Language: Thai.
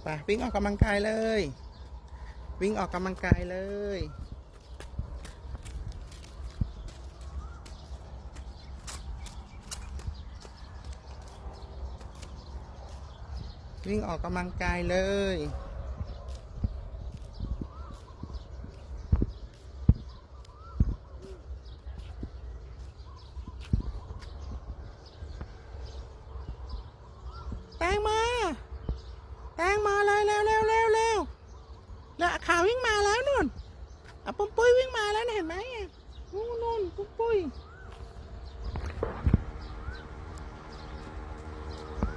ไปวิ่งออกกำลังกายเลยวิ่งออกกำลังกายเลยวิ่งออกกำลังกายเลยแตงมาเลยเร็วแล้วข่าววิ่งมาแล้วนู่นปุ้มปุ้ยวิ่งมาแล้วเห็นไหม